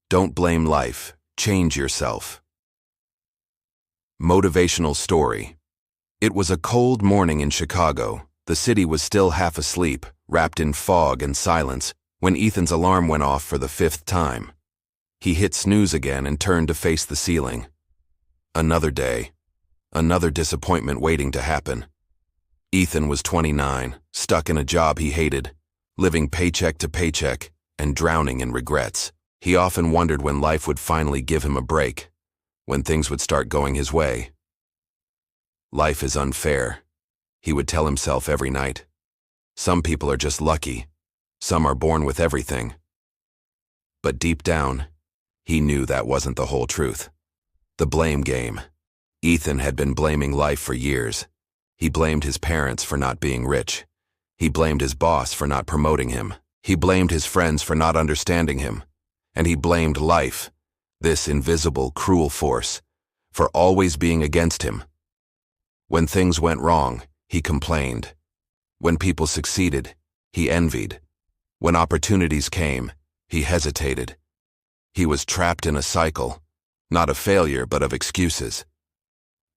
Don't blame life. Change yourself. Motivational story. It was a cold morning in Chicago. The city was still half asleep, wrapped in fog and silence, when Ethan's alarm went off for the 5th time. He hit snooze again and turned to face the ceiling. Another day. Another disappointment waiting to happen. Ethan was 29, stuck in a job he hated, living paycheck to paycheck, and drowning in regrets. He often wondered when life would finally give him a break, when things would start going his way. Life is unfair, he would tell himself every night. Some people are just lucky. Some are born with everything. But deep down, he knew that wasn't the whole truth. The blame game. Ethan had been blaming life for years. He blamed his parents for not being rich. He blamed his boss for not promoting him. He blamed his friends for not understanding him. And he blamed life, this invisible, cruel force, for always being against him. When things went wrong, he complained. When people succeeded, he envied. When opportunities came, he hesitated. He was trapped in a cycle, not of failure but of excuses.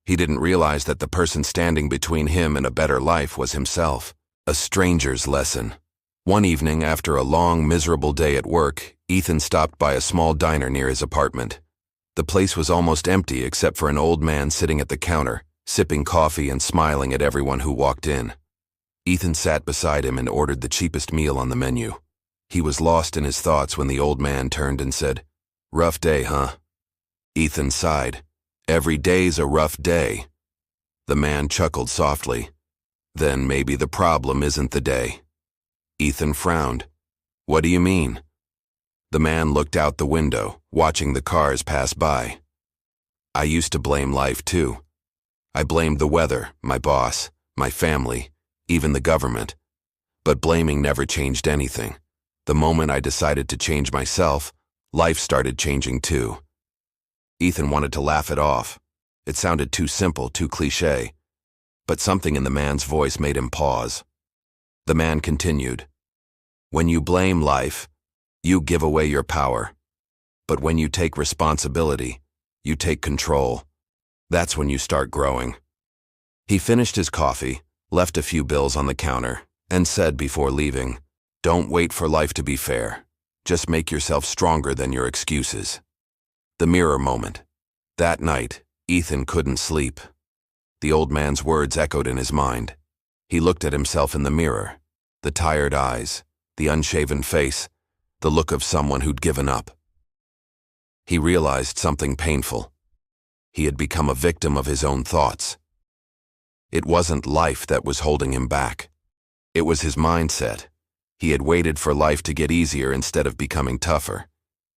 He didn't realize that the person standing between him and a better life was himself. A stranger's lesson. One evening, after a long, miserable day at work, Ethan stopped by a small diner near his apartment. The place was almost empty except for an old man sitting at the counter, sipping coffee and smiling at everyone who walked in. Ethan sat beside him and ordered the cheapest meal on the menu. He was lost in his thoughts when the old man turned and said, "Rough day, huh?" Ethan sighed. "Every day's a rough day." The man chuckled softly. "Then maybe the problem isn't the day." Ethan frowned. "What do you mean?" The man looked out the window, watching the cars pass by. "I used to blame life too. I blamed the weather, my boss, my family, even the government. But blaming never changed anything. The moment I decided to change myself, life started changing too." Ethan wanted to laugh it off. It sounded too simple, too cliché. But something in the man's voice made him pause. The man continued, "When you blame life, you give away your power. But when you take responsibility, you take control. That's when you start growing." He finished his coffee, left a few bills on the counter, and said before leaving, "Don't wait for life to be fair. Just make yourself stronger than your excuses." The mirror moment. That night, Ethan couldn't sleep. The old man's words echoed in his mind. He looked at himself in the mirror. The tired eyes, the unshaven face, the look of someone who'd given up. He realized something painful. He had become a victim of his own thoughts. It wasn't life that was holding him back. It was his mindset. He had waited for life to get easier instead of becoming tougher.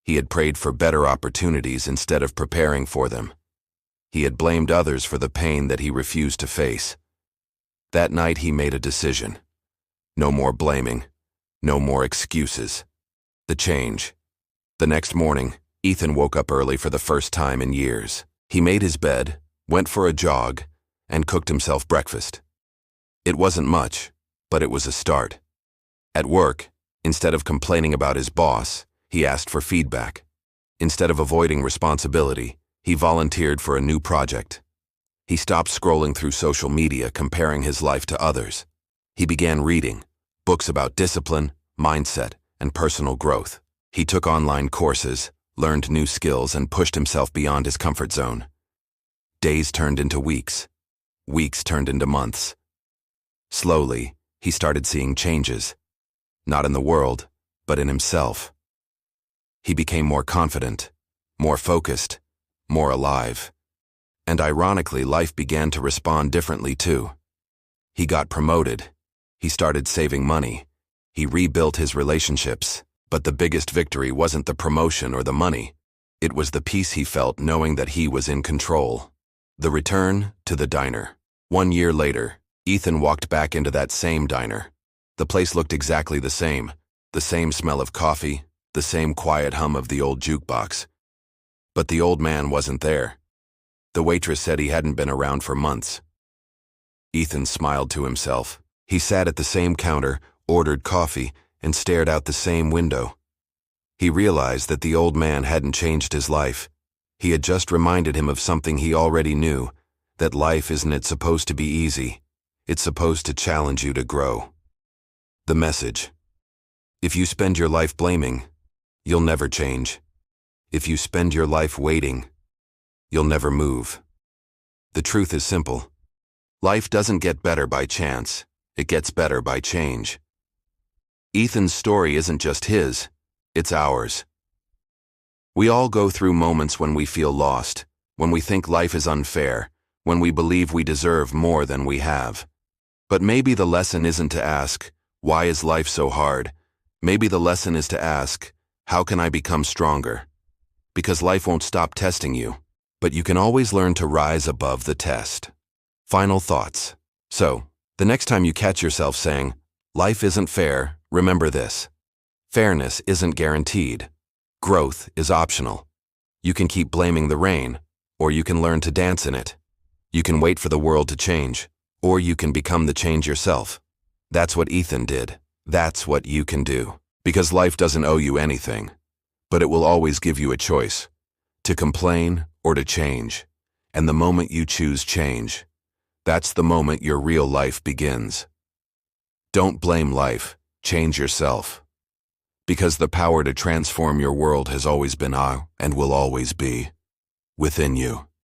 He had prayed for better opportunities instead of preparing for them. He had blamed others for the pain that he refused to face. That night he made a decision. No more blaming. No more excuses. The change. The next morning, Ethan woke up early for the first time in years. He made his bed, went for a jog, and cooked himself breakfast. It wasn't much, but it was a start. At work, instead of complaining about his boss, he asked for feedback. Instead of avoiding responsibility, he volunteered for a new project. He stopped scrolling through social media comparing his life to others. He began reading books about discipline, mindset, and personal growth. He took online courses, learned new skills, and pushed himself beyond his comfort zone. Days turned into weeks. Weeks turned into months. Slowly, he started seeing changes. Not in the world, but in himself. He became more confident, more focused, more alive. And ironically, life began to respond differently too. He got promoted. He started saving money. He rebuilt his relationships. But the biggest victory wasn't the promotion or the money. It was the peace he felt knowing that he was in control. The return to the diner. 1 year later, Ethan walked back into that same diner. The place looked exactly the same smell of coffee, the same quiet hum of the old jukebox. But the old man wasn't there. The waitress said he hadn't been around for months. Ethan smiled to himself. He sat at the same counter, ordered coffee, and stared out the same window. He realized that the old man hadn't changed his life. He had just reminded him of something he already knew, that life isn't supposed to be easy. It's supposed to challenge you to grow. The message: if you spend your life blaming, you'll never change. If you spend your life waiting, you'll never move. The truth is simple. Life doesn't get better by chance. It gets better by change. Ethan's story isn't just his, it's ours. We all go through moments when we feel lost, when we think life is unfair, when we believe we deserve more than we have. But maybe the lesson isn't to ask, why is life so hard? Maybe the lesson is to ask, how can I become stronger? Because life won't stop testing you, but you can always learn to rise above the test. Final thoughts. So, the next time you catch yourself saying, life isn't fair, remember this. Fairness isn't guaranteed. Growth is optional. You can keep blaming the rain, or you can learn to dance in it. You can wait for the world to change, or you can become the change yourself. That's what Ethan did. That's what you can do. Because life doesn't owe you anything, but it will always give you a choice, to complain or to change. And the moment you choose change, that's the moment your real life begins. Don't blame life, change yourself. Because the power to transform your world has always been and will always be within you.